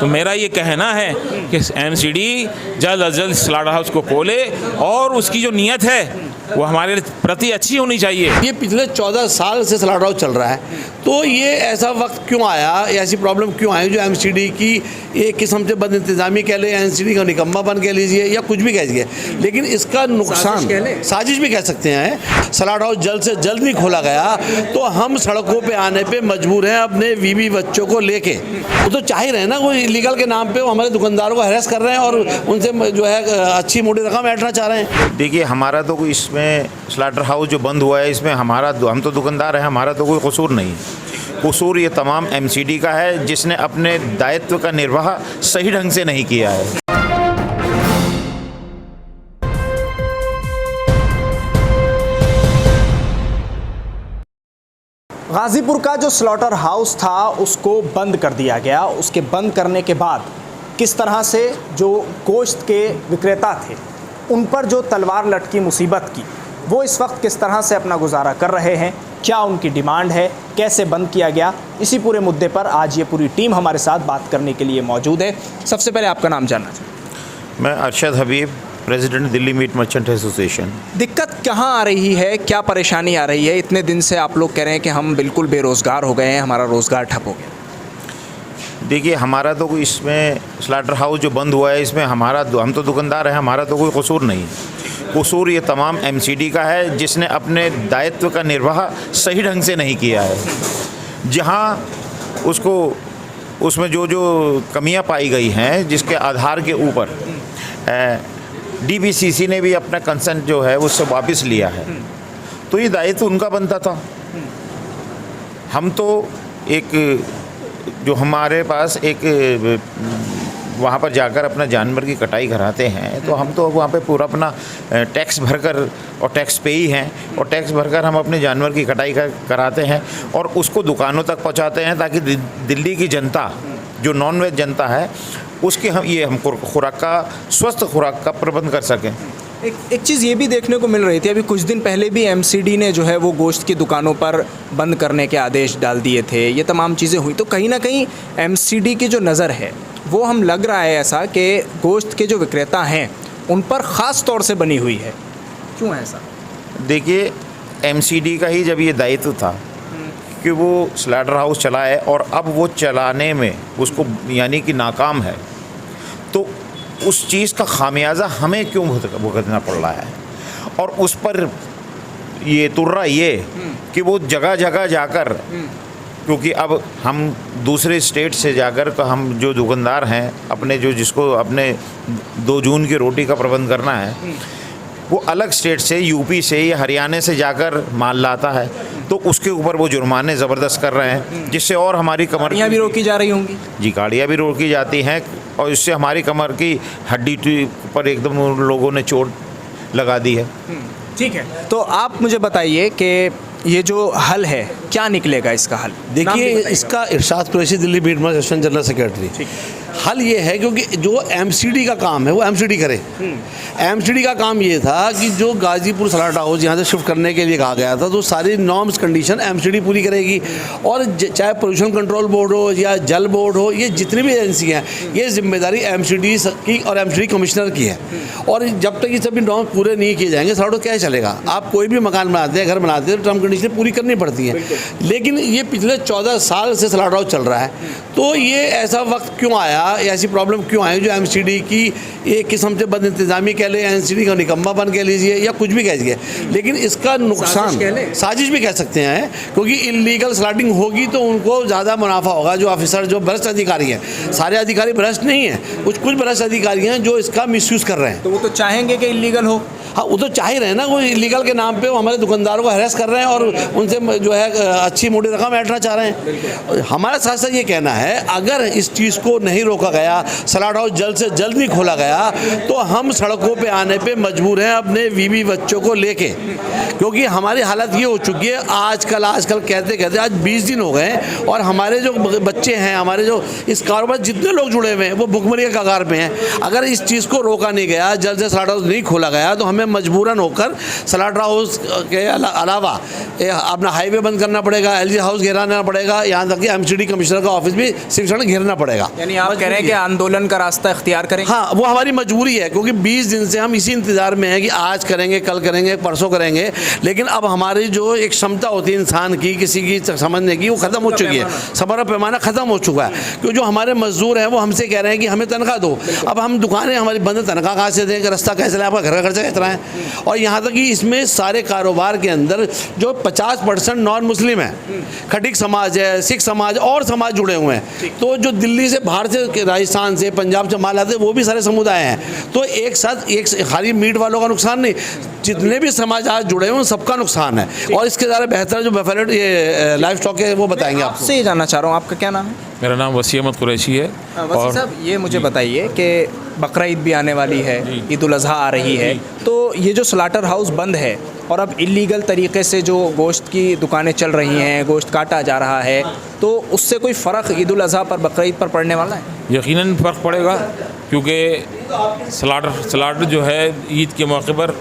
तो मेरा ये कहना है कि एमसीडी जल्द अज जल्द स्लॉटर हाउस को खोले और उसकी जो नीयत है वो हमारे प्रति अच्छी होनी चाहिए। ये पिछले 14 साल से स्लॉटर हाउस चल रहा है, तो ये ऐसा वक्त क्यों आया, ऐसी प्रॉब्लम क्यों आई जो एमसीडी की एक किस्म से बद इंतज़ामी कह ले, एमसीडी का निकम्मापन कह लीजिए या कुछ भी कह लीजिए, लेकिन इसका नुकसान साजिश भी कह सकते हैं। स्लॉटर हाउस जल्द से जल्द नहीं खोला गया तो हम सड़कों पे आने पे मजबूर हैं अपने बीवी बच्चों को लेके। वो तो चाह ही रहे हैं ना, वो इलीगल के नाम पे वो हमारे दुकानदारों को हैरेस कर रहे हैं और उनसे जो है अच्छी मोटी रकम ऐंठना चाह रहे हैं। देखिए, हमारा तो कोई इसमें स्लॉटर हाउस जो बंद हुआ है इसमें हम तो दुकानदार हैं, हमारा तो कोई कसूर नहीं है। कसूर ये तमाम एमसीडी का है जिसने अपने दायित्व का निर्वाह सही ढंग से नहीं किया है। गाजीपुर का जो स्लॉटर हाउस था उसको बंद कर दिया गया। उसके बंद करने के बाद किस तरह से जो गोश्त के विक्रेता थे उन पर जो तलवार लटकी मुसीबत की, वो इस वक्त किस तरह से अपना गुजारा कर रहे हैं, क्या उनकी डिमांड है, कैसे बंद किया गया, इसी पूरे मुद्दे पर आज ये पूरी टीम हमारे साथ बात करने के लिए मौजूद है। सबसे पहले आपका नाम जानना चाहिए। मैं Arshad Habib, president Delhi meat merchant association. दिक्कत कहाँ आ रही है, क्या परेशानी आ रही है? इतने दिन से आप लोग कह रहे हैं कि हम बिल्कुल बेरोज़गार हो गए हैं, हमारा रोज़गार ठप हो गया। देखिए, हमारा तो कोई इसमें स्लॉटर हाउस जो बंद हुआ है इसमें हम तो दुकानदार हैं, हमारा तो कोई कसूर नहीं है। कसूर ये तमाम एमसीडी का है जिसने अपने दायित्व का निर्वाह सही ढंग से नहीं किया है। जहाँ उसमें जो कमियां पाई गई हैं जिसके आधार के ऊपर डीबीसीसी ने भी अपना कंसेंट जो है उससे वापस लिया है, तो ये दायित्व उनका बनता था। हम तो जो हमारे पास वहाँ पर जाकर अपना जानवर की कटाई कराते हैं, तो हम तो वहाँ पे पूरा अपना टैक्स भरकर और टैक्स पे ही हैं और टैक्स भरकर हम अपने जानवर की कटाई कराते हैं और उसको दुकानों तक पहुँचाते हैं ताकि दिल्ली की जनता जो नॉन वेज जनता है उसकी हम खुराक का स्वस्थ खुराक का प्रबंध कर सकें। एक चीज़ ये भी देखने को मिल रही थी, अभी कुछ दिन पहले भी एमसीडी ने जो है वो गोश्त की दुकानों पर बंद करने के आदेश डाल दिए थे। ये तमाम चीज़ें हुई तो कहीं ना कहीं एमसीडी की जो नज़र है वो हम लग रहा है ऐसा कि गोश्त के जो विक्रेता हैं उन पर ख़ास तौर से बनी हुई है। क्यों है ऐसा? देखिए, एमसीडी का ही जब ये दायित्व था कि वो स्लॉटर हाउस चलाए और अब वो चलाने में उसको यानी कि नाकाम है, तो उस चीज़ का खामियाजा हमें क्यों भुगतना पड़ रहा है? और उस पर ये तुर्रा ये कि वो जगह जगह जाकर, क्योंकि अब हम दूसरे स्टेट से जाकर हम जो दुकानदार हैं अपने जिसको अपने 2 जून की रोटी का प्रबंध करना है, वो अलग स्टेट से यूपी से या हरियाणा से जाकर माल लाता है, तो उसके ऊपर वो जुर्माने ज़बरदस्त कर रहे हैं जिससे और हमारी कमर भी रोकी जा रही होंगी। जी, गाड़ियाँ भी रोकी जाती हैं और इससे हमारी कमर की हड्डी पर एकदम उन लोगों ने चोट लगा दी है। ठीक है, तो आप मुझे बताइए कि ये जो हल है क्या निकलेगा इसका हल? देखिए, इसका Irshad Qureshi Delhi meat market association general secretary. हल ये है क्योंकि जो एमसीडी का काम है वो एमसीडी करे। एमसीडी का काम ये था कि जो गाजीपुर स्लॉटर हाउस यहाँ से शिफ्ट करने के लिए कहा गया था, तो सारी नॉर्म्स कंडीशन एमसीडी पूरी करेगी। और चाहे पोल्यूशन कंट्रोल बोर्ड हो या जल बोर्ड हो, ये जितनी भी एजेंसी हैं, ये जिम्मेदारी एमसीडी की और एमसीडी कमिश्नर की है। और जब तक ये सभी नॉर्म्स पूरे नहीं किए जाएंगे स्लॉटर क्या चलेगा? आप कोई भी मकान बनाते हैं, घर बनाते हैं, तो टर्म कंडीशन पूरी करनी पड़ती है। लेकिन ये पिछले 14 साल से स्लॉटर हाउस चल रहा है, तो ये ऐसा वक्त क्यों आया, ऐसी प्रॉब्लम क्यों आई जो एमसीडी की एक किस्म से बद इंतज़ामी कह ले, एमसीडी का निकम्मापन कह लीजिए या कुछ भी कह लीजिए, लेकिन इसका नुकसान साजिश भी कह सकते हैं। क्योंकि इलीगल स्लॉटिंग होगी तो उनको ज़्यादा मुनाफा होगा। जो ऑफिसर, जो भ्रष्ट अधिकारी हैं, सारे अधिकारी भ्रष्ट नहीं हैं, कुछ भ्रष्ट अधिकारी हैं जो इसका मिसयूज़ कर रहे हैं। तो वो तो चाहेंगे कि इलीगल हो। हाँ, वो तो चाह ही रहे हैं ना, वो इलीगल के नाम पे वो हमारे दुकानदारों को हैरेस कर रहे हैं और उनसे जो है अच्छी मोटी रकम ऐंठना चाह रहे हैं। हमारा साथ साथ ये कहना है, अगर इस चीज़ को नहीं रोका गया, स्लॉटर हाउस जल्द से जल्द नहीं खोला गया, तो हम सड़कों पे आने पे मजबूर हैं अपने बीवी बच्चों को लेके। क्योंकि हमारी हालत ये हो चुकी है, आजकल कहते कहते आज 20 दिन हो गए और हमारे जो बच्चे हैं, हमारे जो इस कारोबार जितने लोग जुड़े हुए हैं, वो भुखमरी के कगार पे हैं। अगर इस चीज़ को रोका नहीं गया, जल्द से स्लॉटर हाउस नहीं खोला गया, तो हमें मजबूरन होकर स्लाटर हाउस के अलावा अपना हाईवे बंद करना पड़ेगा, LG हाउस घेराना पड़ेगा, यहाँ तक कि MCD कमिश्नर का ऑफिस भी सिर्फ घेरना पड़ेगा। यानी आप कह रहे हैं कि आंदोलन का रास्ता इख्तियार करें? हाँ, वो हमारी मजबूरी है, क्योंकि 20 दिन से हम इसी इंतज़ार में हैं कि आज करेंगे, कल करेंगे, परसों करेंगे, लेकिन अब हमारी जो एक क्षमता होती है इंसान की किसी की समझने की, वो ख़त्म हो चुकी है। सबर पैमाना ख़त्म हो चुका है, क्योंकि जो हमारे मजदूर हैं वो हमसे कह रहे हैं कि हमें तनख्वाह दो। अब हम दुकानें हमारी बंद, तनख्वाह कहाँ से दें, रास्ता कैसे लाए, आपका घर का खर्चा कितना है। और यहाँ तक कि इसमें सारे कारोबार के अंदर जो 50% नॉन मुस्लिम है, खटिक समाज है, सिख समाज और समाज जुड़े हुए हैं। तो जो दिल्ली से, बाहर से, राजस्थान से, पंजाब से माल आते हैं, वो भी सारे समुदाय हैं। तो एक साथ, एक खाली मीट वालों का नुकसान नहीं, जितने भी समाज आज जुड़े हुए हैं सबका नुकसान है। और इसके ज़्यादा बेहतर जो बफेलो ये लाइफ स्टॉक है वो बताएंगे आपको। आपसे ये जानना चाह रहा हूँ, आपका क्या नाम है? मेरा नाम वसी अहमद कुरैशी है। वसी साहब, ये मुझे बताइए कि बकरा ईद भी आने वाली है, ईद उल अज़हा आ रही है, तो ये जो स्लाटर हाउस बंद है और अब इलीगल तरीके से जो गोश्त की दुकानें चल रही हैं, गोश्त काटा जा रहा है, तो उससे कोई फ़र्क ईद उल अज़हा पर, बकरा ईद पर पड़ने वाला है? यकीनन फ़र्क पड़ेगा, क्योंकि स्लाटर जो है ईद के मौके पर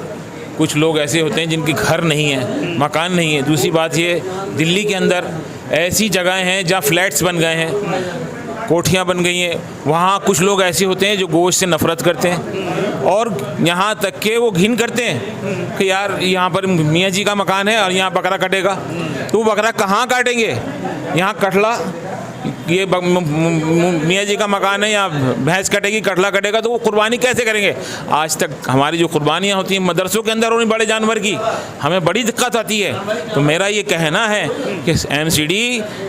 कुछ लोग ऐसे होते हैं जिनके घर नहीं है, मकान नहीं है। दूसरी बात ये, दिल्ली के अंदर ऐसी जगहें हैं जहाँ फ्लैट्स बन गए हैं, कोठियाँ बन गई हैं, वहाँ कुछ लोग ऐसे होते हैं जो गोश्त से नफ़रत करते हैं और यहाँ तक के वो घिन करते हैं कि यार यहाँ पर मियाँ जी का मकान है और यहाँ बकरा कटेगा, तो वो बकरा कहाँ काटेंगे? यहाँ कटला, ये मियाँ जी का मकान है, यहाँ भैंस कटेगी, कटला कटेगा, तो वो कुर्बानी कैसे करेंगे? आज तक हमारी जो कुर्बानियाँ होती हैं मदरसों के अंदर उन्हीं बड़े जानवर की, हमें बड़ी दिक्कत आती है। तो मेरा ये कहना है कि MCD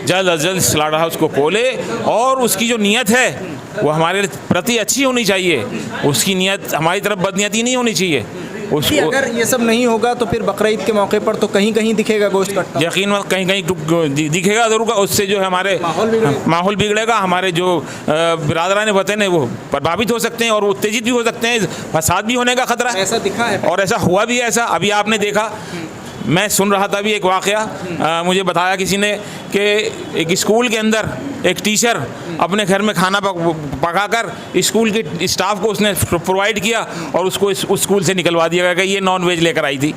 जल्द अज जल्द स्लाटर हाउस को खोले और उसकी जो नीयत है वो हमारे प्रति अच्छी होनी चाहिए, उसकी नीयत हमारी तरफ बदनीयती नहीं होनी चाहिए। उसको अगर ये सब नहीं होगा तो फिर बकरा ईद के मौके पर तो कहीं कहीं दिखेगा गोश्त कटता, यकीन कहीं कहीं दिखेगा ज़रूर। उससे जो है हमारे माहौल बिगड़ेगा, हमारे जो बिरादरान वतन है वो प्रभावित हो सकते हैं और उत्तेजित भी हो सकते हैं, फसाद भी होने का खतरा है। ऐसा दिखा है और ऐसा हुआ भी है। ऐसा अभी आपने देखा, मैं सुन रहा था अभी एक वाक़या, मुझे बताया किसी ने कि एक स्कूल के अंदर एक टीचर अपने घर में खाना पकाकर स्कूल के स्टाफ को उसने प्रोवाइड किया और उसको उस स्कूल से निकलवा दिया गया कि ये नॉन वेज लेकर आई थी।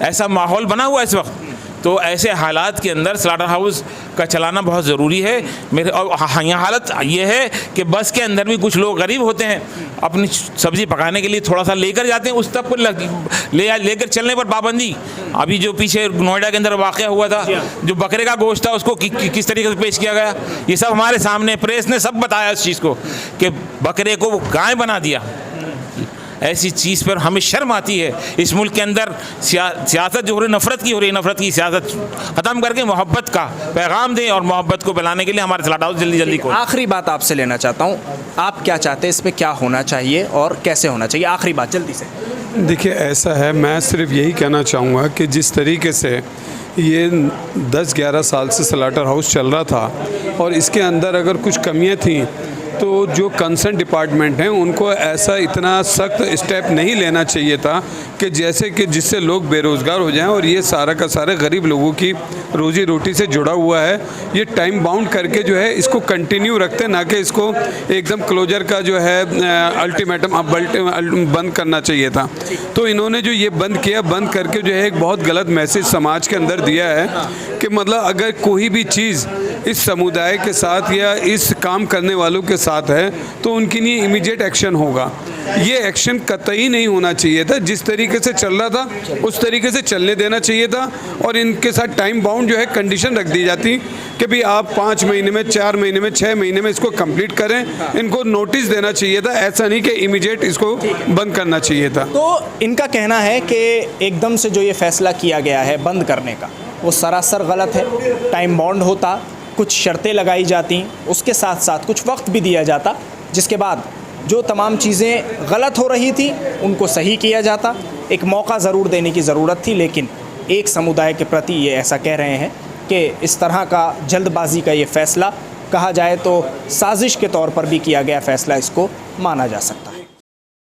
ऐसा माहौल बना हुआ है इस वक्त। तो ऐसे हालात के अंदर स्लाटर हाउस का चलाना बहुत ज़रूरी है मेरे। और यहाँ हालत ये है कि बस के अंदर भी कुछ लोग गरीब होते हैं, अपनी सब्ज़ी पकाने के लिए थोड़ा सा लेकर जाते हैं, उस तक पर लेकर चलने पर पाबंदी। अभी जो पीछे नोएडा के अंदर वाक़या हुआ था, जो बकरे का गोश्त था उसको किस तरीके से पेश किया गया, ये सब हमारे सामने, प्रेस ने सब बताया इस चीज़ को कि बकरे को गाय बना दिया। ऐसी चीज़ पर हमें शर्म आती है। इस मुल्क के अंदर सियासत जो हो रही, नफ़रत की हो रही है, नफ़रत की सियासत ख़त्म करके मोहब्बत का पैगाम दें और मोहब्बत को फैलाने के लिए हमारे स्लाटर हाउस जल्दी को। आखिरी बात आपसे लेना चाहता हूँ, आप क्या चाहते हैं, इस पर क्या होना चाहिए और कैसे होना चाहिए? आखिरी बात जल्दी से। देखिए, ऐसा है, मैं सिर्फ यही कहना चाहूँगा कि जिस तरीके से ये 10-11 साल से स्लाटर हाउस चल रहा था और इसके अंदर अगर कुछ कमियाँ थीं तो जो कंसर्न डिपार्टमेंट हैं उनको ऐसा इतना सख्त स्टेप नहीं लेना चाहिए था कि जैसे कि जिससे लोग बेरोज़गार हो जाएं। और ये सारा का सारा गरीब लोगों की रोज़ी रोटी से जुड़ा हुआ है। ये टाइम बाउंड करके जो है इसको कंटिन्यू रखते, ना कि इसको एकदम क्लोजर का जो है अल्टीमेटम अब बंद करना चाहिए था। तो इन्होंने जो ये बंद किया, बंद करके जो है एक बहुत गलत मैसेज समाज के अंदर दिया है कि मतलब अगर कोई भी चीज़ इस समुदाय के साथ या इस काम करने वालों के साथ है तो उनके लिए इमीडिएट एक्शन होगा। ये एक्शन कतई नहीं होना चाहिए था। जिस तरीके से चल रहा था उस तरीके से चलने देना चाहिए था और इनके साथ टाइम बाउंड जो है कंडीशन रख दी जाती कि भाई आप 5 महीने में, 4 महीने में, 6 महीने में इसको कंप्लीट करें। इनको नोटिस देना चाहिए था, ऐसा नहीं कि इमीडिएट इसको बंद करना चाहिए था। तो इनका कहना है कि एकदम से जो ये फैसला किया गया है बंद करने का, वो सरासर गलत है। टाइम बाउंड होता, कुछ शर्तें लगाई जाती, उसके साथ साथ कुछ वक्त भी दिया जाता, जिसके बाद जो तमाम चीज़ें गलत हो रही थी उनको सही किया जाता। एक मौका ज़रूर देने की ज़रूरत थी, लेकिन एक समुदाय के प्रति ये ऐसा कह रहे हैं कि इस तरह का जल्दबाजी का ये फ़ैसला, कहा जाए तो साजिश के तौर पर भी किया गया फ़ैसला, इसको माना जा सकता है।